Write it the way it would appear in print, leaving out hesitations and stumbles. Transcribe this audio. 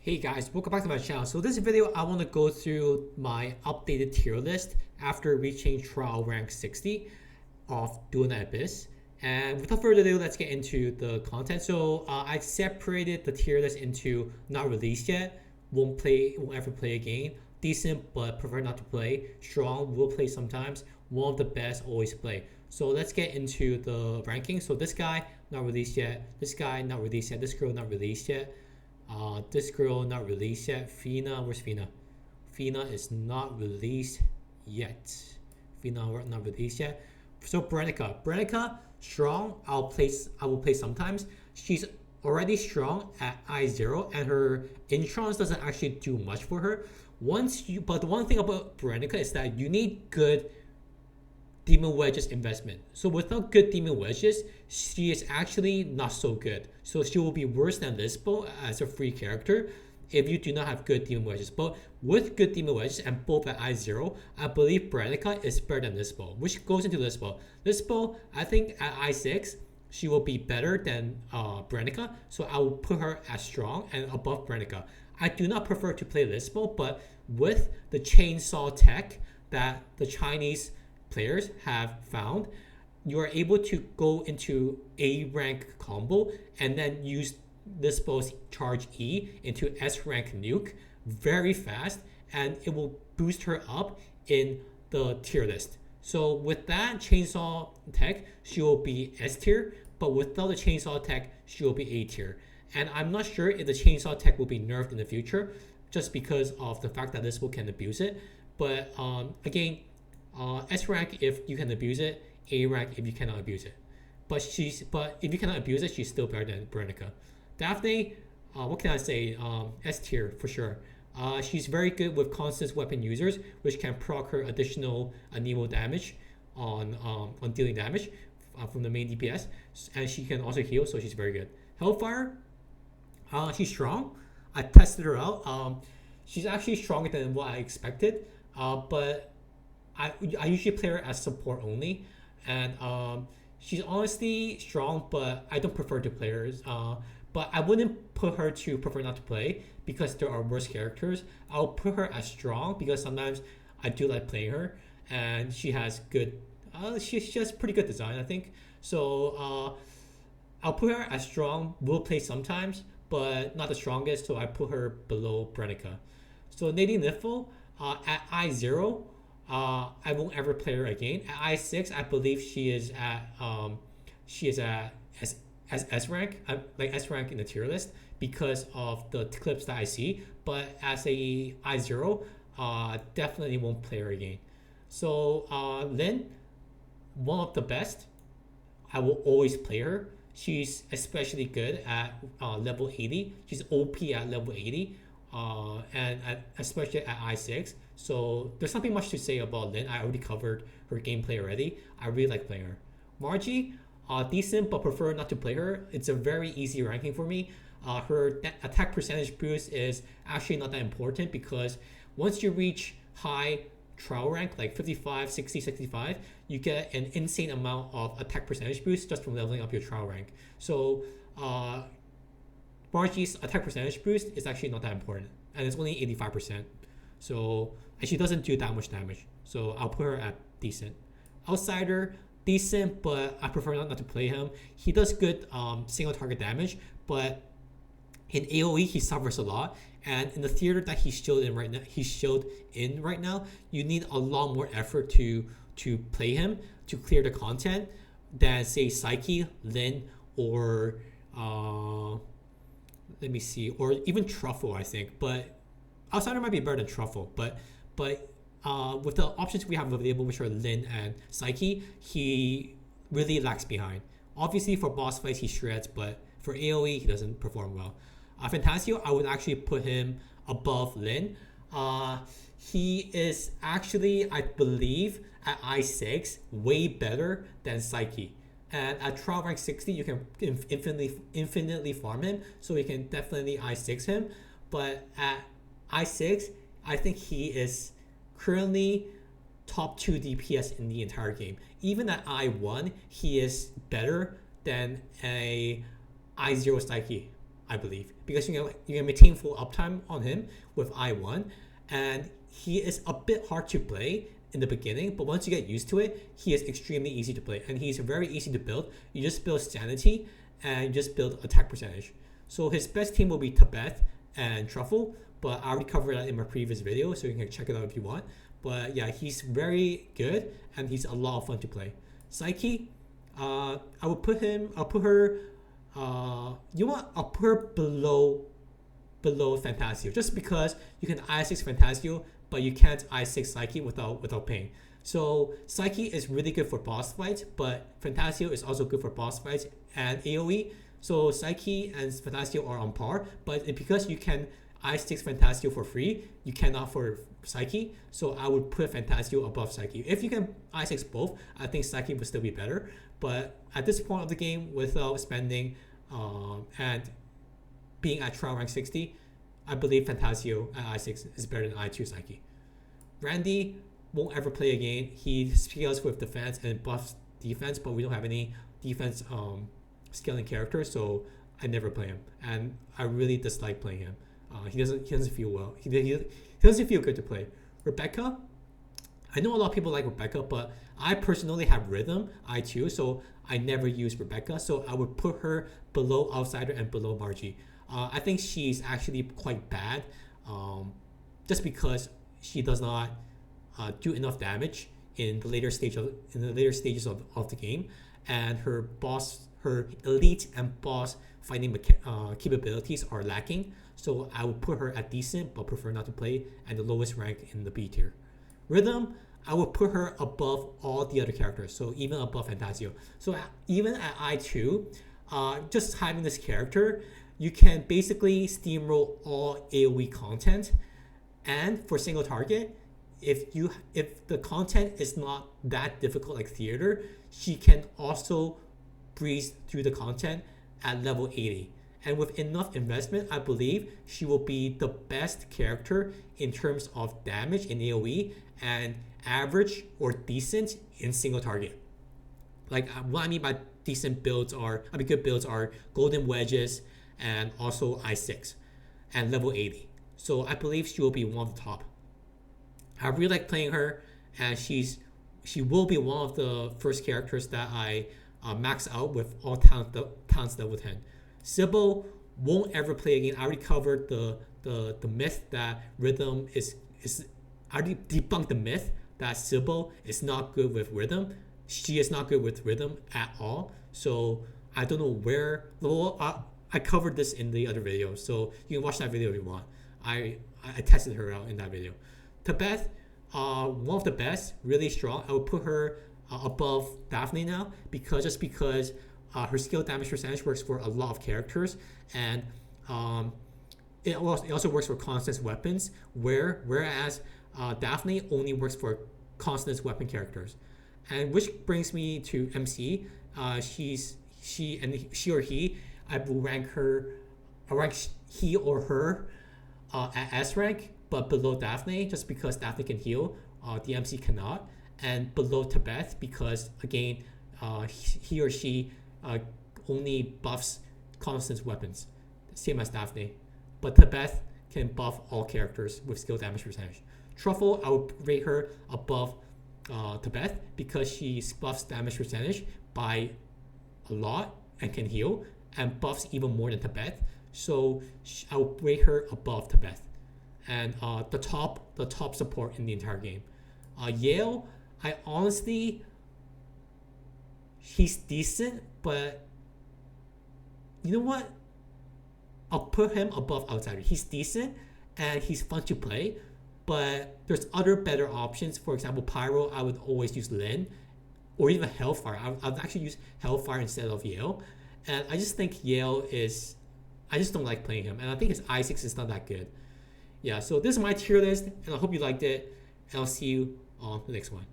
Hey guys, welcome back to my channel. So this video, I want to go through my updated tier list after reaching trial rank 60 of Duet Abyss. And without further ado, let's get into the content. So I separated the tier list into not released yet, won't ever play again, decent but prefer not to play, strong, will play sometimes, one of the best, always play. So let's get into the ranking. So this guy, not released yet. This guy, not released yet. This girl, not released yet. This girl not released yet. Fina, where's Fina? Fina is not released yet. Fina not released yet. So Brenica strong. I will play sometimes. She's already strong at I0, and her introns doesn't actually do much for her. But the one thing about Brenica is that you need good demon wedges investment. So without good demon wedges, she is actually not so good. So she will be worse than Lisbo as a free character if you do not have good demon wedges. But with good demon wedges and both at I0, I believe Brenica is better than Lisbo, which goes into Lisbo. Lisbo, I think at I6, she will be better than Brenica, so I will put her as strong and above Brenica. I do not prefer to play Lisbo, but with the chainsaw tech that the Chinese players have found, you are able to go into A rank combo and then use Lisbo's charge E into S rank nuke very fast, and it will boost her up in the tier list. So with that chainsaw tech, she will be S tier, but without the chainsaw tech, she will be A tier. And I'm not sure if the chainsaw tech will be nerfed in the future, just because of the fact that Lisbo can abuse it. But again, S rank if you can abuse it, A rank if you cannot abuse it. But if you cannot abuse it, she's still better than Brenica. Daphne, what can I say? S tier for sure. She's very good with constant weapon users, which can proc her additional Anemo damage on dealing damage from the main DPS, and she can also heal, so she's very good. Hellfire, she's strong. I tested her out. She's actually stronger than what I expected, but I usually play her as support only, and she's honestly strong, but I don't prefer to play her. But I wouldn't put her to prefer not to play because there are worse characters. I'll put her as strong because sometimes I do like playing her, and she has good. She has pretty good design, I think. So I'll put her as strong. Will play sometimes, but not the strongest. So I put her below Brenica. So Nadine Niffle at I0. I won't ever play her again. At I6, I believe she is at S rank, like S rank in the tier list because of the clips that I see. But as a I0, definitely won't play her again. So Lin, one of the best. I will always play her. She's especially good at level 80. She's OP at level 80. Especially at I6. So there's nothing much to say about Lin. I already covered her gameplay already. I really like playing her. Margie, decent, but prefer not to play her. It's a very easy ranking for me. Her attack percentage boost is actually not that important because once you reach high trial rank, like 55, 60, 65, you get an insane amount of attack percentage boost just from leveling up your trial rank. So Margie's attack percentage boost is actually not that important, and it's only 85%. So, and she doesn't do that much damage. So I'll put her at decent. Outsider, decent, but I prefer not to play him. He does good single target damage, but in AoE he suffers a lot. And in the theater that he's showed in right now, you need a lot more effort to play him to clear the content than say Psyche, Lin, or let me see, or even Truffle, I think. But Outsider might be better than Truffle, but with the options we have available, which are Lin and Psyche, he really lags behind. Obviously, for boss fights, he shreds, but for AoE, he doesn't perform well. Fantasio, I would actually put him above Lin. He is actually, I believe, at I6, way better than Psyche. And at trial rank 60, you can infinitely farm him, so you can definitely I6 him. But at I6, I think he is currently top 2 DPS in the entire game. Even at I1, he is better than a I0 Psyche. I believe, because you can maintain full uptime on him with I1, and he is a bit hard to play in the beginning, but once you get used to it, he is extremely easy to play, and he's very easy to build. You just build sanity and you just build attack percentage. So his best team will be Tibet and Truffle, but I already covered that in my previous video, so you can check it out if you want. But yeah, he's very good and he's a lot of fun to play. Psyche, I'll put her below Fantasio, just because you can I6 Fantasio, but you can't I6 Psyche without paying. So Psyche is really good for boss fights, but Fantasio is also good for boss fights and AoE. So Psyche and Fantasio are on par, but because you can I6 Fantasio for free, you cannot for Psyche. So I would put Fantasio above Psyche. If you can I6 both, I think Psyche would still be better. But at this point of the game, without spending and being at trial rank 60, I believe Fantasio at I6 is better than I2 Psyche. Randy won't ever play again. He scales with defense and buffs defense, but we don't have any defense scaling characters, so I never play him, and I really dislike playing him. He doesn't feel well. He doesn't feel good to play. Rebecca, I know a lot of people like Rebecca, but I personally have Rhythm I2, so I never use Rebecca. So I would put her below Outsider and below Margie. I think she's actually quite bad, just because she does not do enough damage in the later stages of the game, and her elite and boss fighting capabilities are lacking. So I would put her at decent, but prefer not to play, and the lowest rank in the B tier. Rhythm, I would put her above all the other characters, so even above Fantasio. So even at I2, just having this character, you can basically steamroll all AoE content, and for single target, if the content is not that difficult like Theater, she can also breeze through the content at level 80. And with enough investment, I believe she will be the best character in terms of damage in AoE and average or decent in single target. Like what I mean by decent builds good builds are Golden Wedges and also I6 and level 80. So I believe she will be one of the top. I really like playing her, and she will be one of the first characters that I max out with all talents level 10. Sybil won't ever play again. I already covered the myth that Rhythm is I already debunked the myth that Sybil is not good with Rhythm. She is not good with Rhythm at all. So I don't know where. Well, I covered this in the other video, so you can watch that video if you want. I tested her out in that video. Tibet, one of the best, really strong. I would put her above Daphne now, because her skill damage percentage works for a lot of characters, and it also works for constant weapons, whereas Daphne only works for constant weapon characters. And which brings me to MC. She or he, I will rank he or her at S rank, but below Daphne, just because Daphne can heal, the MC cannot, and below Tibet because again, he or she only buffs constant weapons, same as Daphne, but Tibet can buff all characters with skill damage percentage. Truffle, I would rate her above Tibet because she buffs damage percentage by a lot and can heal, and buffs even more than Tibet. So I would rate her above Tibet, and the top support in the entire game. Yale, I honestly, he's decent, but you know what? I'll put him above Outsider. He's decent and he's fun to play, but there's other better options. For example, Pyro, I would always use Lin, or even Hellfire. I'd actually use Hellfire instead of Yale. And I just think Yale is, I just don't like playing him. And I think his I6 is not that good. Yeah, so this is my tier list, and I hope you liked it. And I'll see you on the next one.